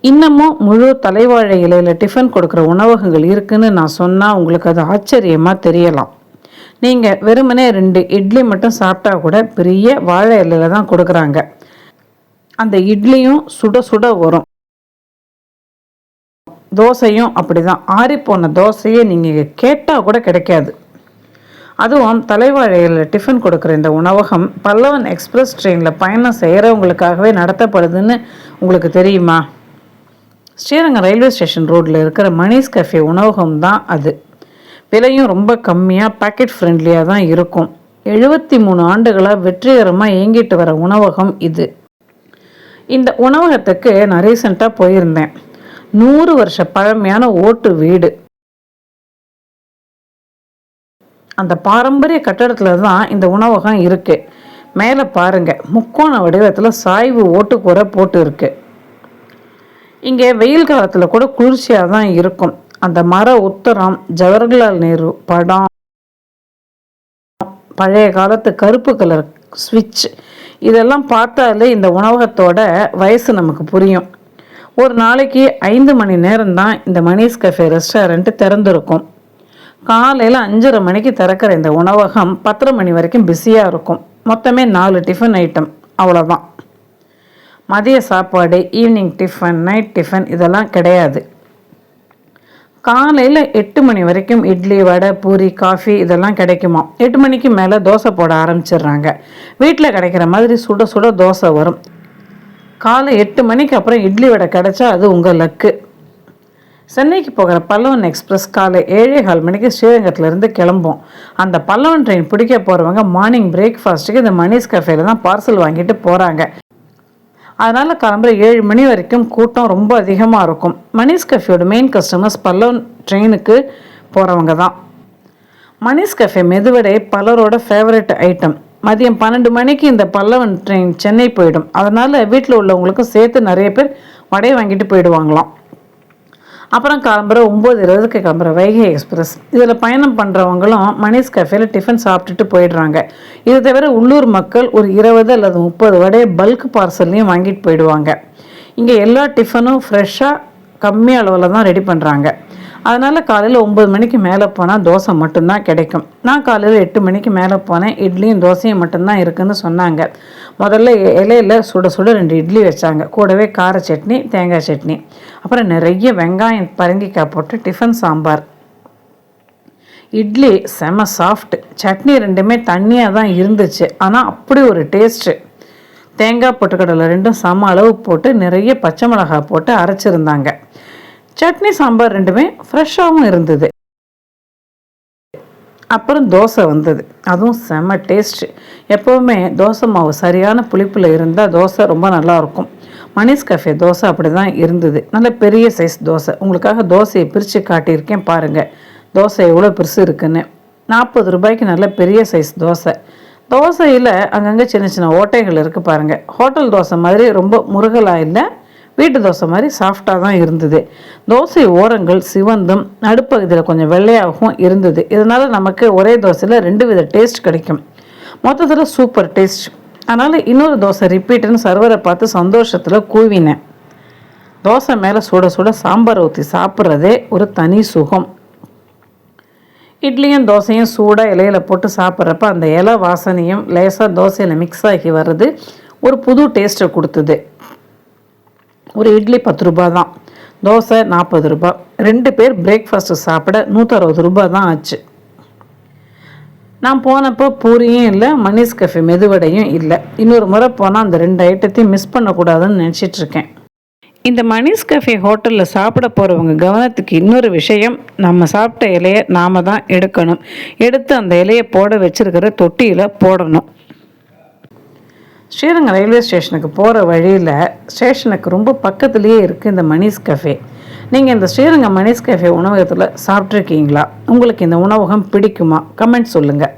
இன்னமும் முழு தலைவாழை இலையில் டிஃபன் கொடுக்குற உணவகங்கள் இருக்குதுன்னு நான் சொன்னால் உங்களுக்கு அது ஆச்சரியமாக தெரியலாம். நீங்கள் வெறுமனே 2 இட்லி மட்டும் சாப்பிட்டா கூட பெரிய வாழை இலையில் தான் கொடுக்குறாங்க. அந்த இட்லியும் சுட சுட வரும். தோசையும் அப்படி தான். ஆறிப்போன தோசையே நீங்கள் கேட்டால் கூட கிடைக்காது. அதுவும் தலைவாழையில் டிஃபன் கொடுக்குற இந்த உணவகம் பல்லவன் எக்ஸ்பிரஸ் ட்ரெயினில் பயணம் செய்கிறவங்களுக்காகவே நடத்தப்படுதுன்னு உங்களுக்கு தெரியுமா? ஸ்ரீரங்கம் ரயில்வே ஸ்டேஷன் ரோட்டில் இருக்கிற மணிஸ் கஃபே உணவகம் தான் அது. விலையும் ரொம்ப கம்மியாக பேக்கெட் ஃப்ரெண்ட்லியாக தான் இருக்கும். 73 ஆண்டுகளாக வெற்றிகரமாக இயங்கிட்டு வர உணவகம் இது. இந்த உணவகத்துக்கு நான் ரீசெண்டாக போயிருந்தேன். 100 வருஷ பழமையான ஓட்டு வீடு. அந்த பாரம்பரிய கட்டடத்தில் தான் இந்த உணவகம் இருக்குது. மேலே பாருங்கள், முக்கோண வடிவத்தில் சாய்வு ஓட்டுக்கூரை போட்டு இருக்கு. இங்கே வெயில் காலத்தில் கூட குளிர்ச்சியாக தான் இருக்கும். அந்த மர உத்தரம், ஜவஹர்லால் நேரு படம், பழைய காலத்து கருப்பு கலர் ஸ்விட்ச், இதெல்லாம் பார்த்தாலே இந்த உணவகத்தோட வயசு நமக்கு புரியும். ஒரு நாளைக்கு 5 மணி நேரம் தான் இந்த மணிஸ் கஃபே ரெஸ்டாரண்ட்டு திறந்துருக்கும். காலையில் 5:30 மணிக்கு திறக்கிற இந்த உணவகம் 10:30 மணி வரைக்கும் பிஸியாக இருக்கும். மொத்தமே 4 டிஃபன் ஐட்டம், அவ்வளோதான். மதிய சாப்பாடு, ஈவினிங் டிஃபன், நைட் டிஃபன் இதெல்லாம் கிடையாது. காலையில் 8 மணி வரைக்கும் இட்லி, வடை, பூரி, காஃபி இதெல்லாம் கிடைக்குமா. 8 மணிக்கு மேலே தோசை போட ஆரம்பிச்சிடுறாங்க. வீட்டில் கிடைக்கிற மாதிரி சுட சுட தோசை வரும். காலை 8 மணிக்கு அப்புறம் இட்லி வடை கிடைச்சா அது உங்கள் லக்கு. சென்னைக்கு போகிற பல்லவன் எக்ஸ்பிரஸ் காலை 7:15 மணிக்கு ஸ்ரீரங்கத்திலேருந்து கிளம்பும். அந்த பல்லவன் ட்ரெயின் பிடிக்க போகிறவங்க மார்னிங் பிரேக்ஃபாஸ்ட்டுக்கு இந்த மணிஸ் கஃபேல தான் பார்சல் வாங்கிட்டு போகிறாங்க. அதனால் கிளம்புற 7 மணி வரைக்கும் கூட்டம் ரொம்ப அதிகமாக இருக்கும். மணிஸ் கஃபேயோட மெயின் கஸ்டமர்ஸ் பல்லவன் ட்ரெயினுக்கு போகிறவங்க தான். மணிஸ் கஃபே மெதுவடை பலரோட ஃபேவரட் ஐட்டம். மதியம் 12 மணிக்கு இந்த பல்லவன் ட்ரெயின் சென்னை போயிடும். அதனால் வீட்டில் உள்ளவங்களுக்கும் சேர்த்து நிறைய பேர் வடையை வாங்கிட்டு போயிடுவாங்களாம். அப்புறம் கிளம்புற 9:20க்கு கிளம்புற வைகை எக்ஸ்பிரஸ். இதில் பயணம் பண்ணுறவங்களும் மணிஸ் கஃபேல டிஃபன் சாப்பிட்டுட்டு போயிடுறாங்க. இது தவிர உள்ளூர் மக்கள் ஒரு 20 அல்லது 30 வடையை பல்க் பார்சல்லையும் வாங்கிட்டு போயிடுவாங்க. இங்கே எல்லா டிஃபனும் ஃப்ரெஷ்ஷாக கம்மி அளவில் தான் ரெடி பண்ணுறாங்க. அதனால் காலையில் 9 மணிக்கு மேலே போனால் தோசை மட்டும்தான் கிடைக்கும். நான் காலையில் 8 மணிக்கு மேலே போனேன். இட்லியும் தோசையும் மட்டும்தான் இருக்குதுன்னு சொன்னாங்க. முதல்ல இலையில் சுட சுட 2 இட்லி வச்சாங்க. கூடவே கார சட்னி, தேங்காய் சட்னி, அப்புறம் நிறைய வெங்காயம், பரங்கிக்காய் போட்டு டிஃபன் சாம்பார். இட்லி செம சாஃப்ட், சட்னி 2மே தண்ணியாக தான் இருந்துச்சு. ஆனால் அப்படி ஒரு டேஸ்ட்டு. தேங்காய் பொட்டுக்கடலை 2ம் சம அளவு போட்டு நிறைய பச்சை மிளகாய் போட்டு அரைச்சிருந்தாங்க. சட்னி சாம்பார் 2மே ஃப்ரெஷ்ஷாகவும் இருந்தது. அப்புறம் தோசை வந்தது. அதுவும் செம்ம டேஸ்ட்டு. எப்போவுமே தோசை மாவு சரியான புளிப்பில் இருந்தால் தோசை ரொம்ப நல்லாயிருக்கும். மணிஸ் கஃபே தோசை அப்படி தான் இருந்தது. நல்ல பெரிய சைஸ் தோசை. உங்களுக்காக தோசையை பிரித்து காட்டியிருக்கேன் பாருங்கள். தோசை எவ்வளோ பெருசு இருக்குன்னு. 40 ரூபாய்க்கு நல்ல பெரிய சைஸ் தோசை. தோசையில் அங்கங்கே சின்ன சின்ன ஓட்டைகள் இருக்குது பாருங்கள். ஹோட்டல் தோசை மாதிரி ரொம்ப முருகலாக இல்லை, வீட்டு தோசை மாதிரி சாஃப்டாக தான் இருந்தது. தோசை ஓரங்கள் சிவந்தும் நடுப்பகுதியில் கொஞ்சம் வெள்ளையாகவும் இருந்தது. இதனால் நமக்கு ஒரே தோசையில் 2 வித டேஸ்ட் கிடைக்கும். மொத்தத்தில் சூப்பர் டேஸ்ட். அதனால் இன்னொரு தோசை ரிப்பீட்டுன்னு சர்வரை பார்த்து சந்தோஷத்தில் கூவினேன். தோசை மேலே சுட சுட சாம்பார் ஊற்றி சாப்பிட்றதே ஒரு தனி சுகம். இட்லியும் தோசையும் சூடாக இலையில் போட்டு சாப்பிட்றப்ப அந்த இலை வாசனையும் லேசாக தோசையில் மிக்ஸ் ஆகி வர்றது ஒரு புது டேஸ்ட்டை கொடுத்தது. ஒரு இட்லி 10 ரூபா தான், தோசை 40 ரூபா. 2 பேர் பிரேக்ஃபாஸ்ட்டு சாப்பிட 160 ரூபா தான் ஆச்சு. நான் போனப்போ பூரியும் இல்லை, மணிஸ் கஃபே மெதுவடையும் இல்லை. இன்னொரு முறை போனால் அந்த 2 ஐட்டத்தையும் மிஸ் பண்ணக்கூடாதுன்னு நினச்சிட்ருக்கேன். இந்த மணிஸ் கஃபே ஹோட்டலில் சாப்பிட போகிறவங்க கவனத்துக்கு இன்னொரு விஷயம், நம்ம சாப்பிட்ட இலையை நாம் தான் எடுக்கணும். எடுத்து அந்த இலையை போட வச்சுருக்கிற தொட்டியில் போடணும். ஸ்ரீரங்கம் ரயில்வே ஸ்டேஷனுக்கு போகிற வழியில் ஸ்டேஷனுக்கு ரொம்ப பக்கத்துலேயே இருக்குது இந்த மணிஸ் கஃபே. நீங்கள் இந்த ஸ்ரீரங்கம் மணிஸ் கஃபே உணவகத்தில் சாப்பிட்ருக்கீங்களா? உங்களுக்கு இந்த உணவகம் பிடிக்குமா? கமெண்ட் சொல்லுங்கள்.